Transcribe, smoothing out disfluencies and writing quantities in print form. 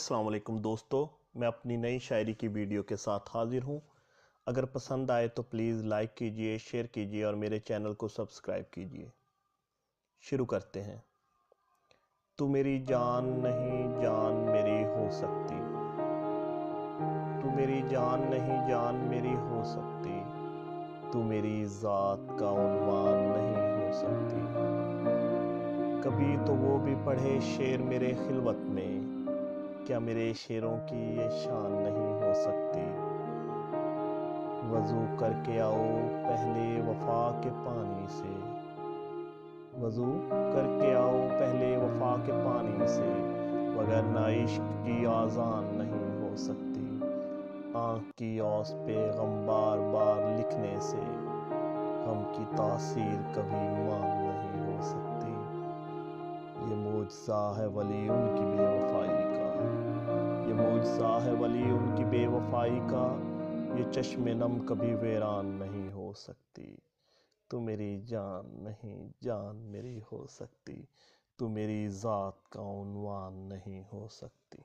अस्सलाम वालेकुम दोस्तों, मैं अपनी नई शायरी की वीडियो के साथ हाजिर हूँ। अगर पसंद आए तो प्लीज़ लाइक कीजिए, शेयर कीजिए और मेरे चैनल को सब्सक्राइब कीजिए। शुरू करते हैं। तू मेरी जान नहीं जान मेरी हो सकती, तू मेरी जान नहीं जान मेरी हो सकती, तू मेरी ज़ात का उन्वान नहीं हो सकती। कभी तो वो भी पढ़े शेर मेरे खिलवत में, क्या मेरे शेरों की ये शान नहीं हो सकती। वज़ू करके आओ पहले वफ़ा के पानी से, वज़ू करके आओ पहले वफ़ा के पानी से, वगरना इश्क की आज़ान नहीं हो सकती। आँख की औस पे गम बार बार लिखने से, गम की तासीर कभी मान नहीं हो सकती। ये मौजज़ा है वली उनकी बेवफ़ाई का, ये मौजज़ा है वली उनकी बेवफ़ाई का, ये चश्मे नम कभी वीरान नहीं हो सकती। तू मेरी जान नहीं जान मेरी हो सकती, तू मेरी ज़ात का उन्वान नहीं हो सकती।